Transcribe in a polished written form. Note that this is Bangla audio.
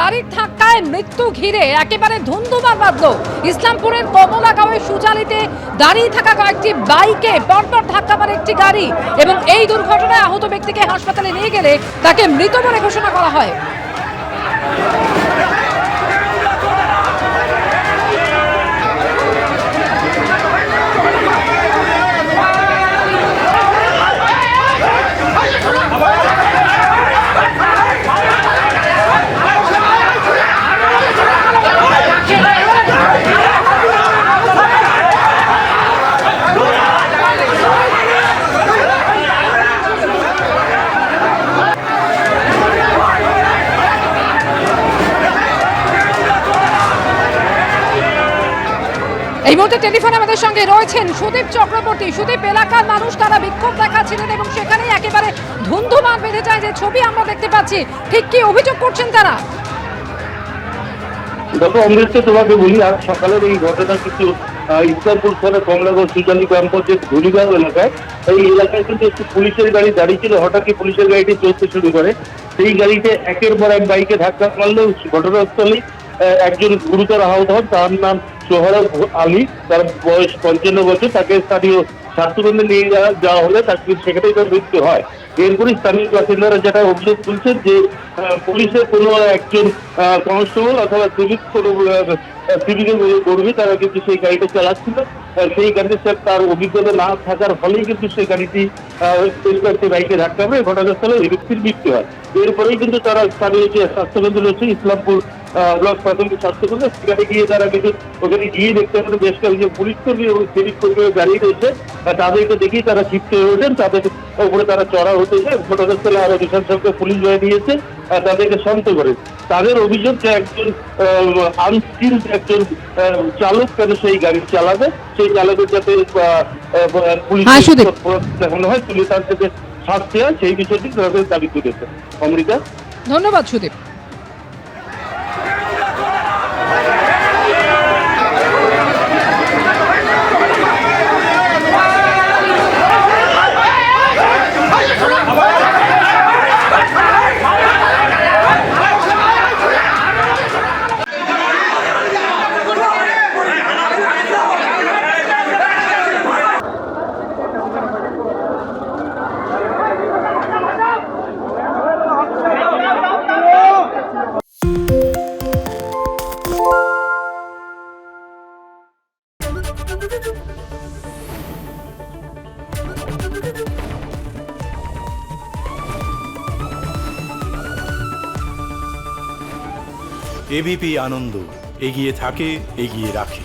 গাড়ির ধাক্কায় মৃত্যু ঘিরে একেবারে ধুন্ধুমার বাঁধল ইসলামপুরের কমলাগাঁওয়ের সুজালিতে দাঁড়িয়ে থাকা কয়েকটি বাইকে পরপর ধাক্কা মারে একটি গাড়ি এবং এই দুর্ঘটনায় আহত ব্যক্তিকে হাসপাতালে নিয়ে গেলে তাকে মৃত বলে ঘোষণা করা হয়। এই মুহূর্তে টেলিফোনে আমাদের সঙ্গে রয়েছেন সুদীপ চক্রবর্তী। সুদীপ, এলাকার মানুষ তারা বিক্ষোভ দেখাচ্ছিলেন এবং সেখানেই একেবারে ধুন্ধুমার বেঁধে যায় যে ছবি আমরা দেখতে পাচ্ছি, ঠিক কি অভিযোগ করছেন তারা? দেখো অমৃতকে তোমাকে বলি, আজ সকালের এই ঘটনা কিন্তু ইসলামপুর থানার কমলাগাঁও সুজালি গ্রাম পঞ্চায়েত ধুলিগাঁও এলাকায়। এই এলাকায় কিন্তু একটি পুলিশের গাড়ি দাঁড়িয়ে ছিল, হঠাৎই পুলিশের গাড়িটি চলতে শুরু করে। সেই গাড়িতে একের পর এক বাইকে ধাক্কা মারলেও ঘটনাস্থলেই একজন গুরুতর আহত হন। তার নাম সোহরাব আলী, তার বয়স 55 বছর। তাকে স্থানীয় স্বাস্থ্যকেন্দ্রে নিয়ে যাওয়া হলে তাকে সেখানেই তার মৃত্যু হয়। এরপরই স্থানীয় বাসিন্দারা যেটা অভিযোগ তুলছেন যে পুলিশের কোনো একজন কনস্টেবল অথবা সিভিকের কর্মী তারা কিন্তু সেই গাড়িটা চালাচ্ছিল। সেই গাড়িতে তার অভিজ্ঞতা না থাকার ফলেই কিন্তু সেই গাড়িটি একটি বাইকে ধাক্কা মারে ঘটনাস্থলে এই ব্যক্তির মৃত্যু হয়। এরপরেই কিন্তু তারা স্থানীয় যে স্বাস্থ্যকেন্দ্র রয়েছে ইসলামপুর ব্লক প্রাথমিক স্বাস্থ্যকেন্দ্র, সেখানে গিয়ে তারা কিন্তু ওখানে গিয়ে দেখতে পারেন বেশ কয়েকজন পুলিশ কর্মী এবং সিভিক কর্মীর গাড়ি রয়েছে। তাদেরকে দেখেই তারা ক্ষিপ্ত হয়ে ওঠেন, তাদের উপরে তারা চড়া হতে যায়। ঘটনাস্থলে আরো বিশাল সংখ্যক পুলিশ বাহিনী দিয়েছে, তাদেরকে শান্ত করে। তাদের অভিযোগ যে একজন আনস্কিলড একজন চালক কেন সেই গাড়ি চালাবে, সেই চালকের যাতে পুলিশ দেখানো হয়, তুলে তার যাতে শাস্তি হয়, সেই বিষয়টি তাদের দাবি তুলেছে। অমৃতা, ধন্যবাদ সুদীপ। এবিপি আনন্দ, এগিয়ে থাকে, এগিয়ে রাখে।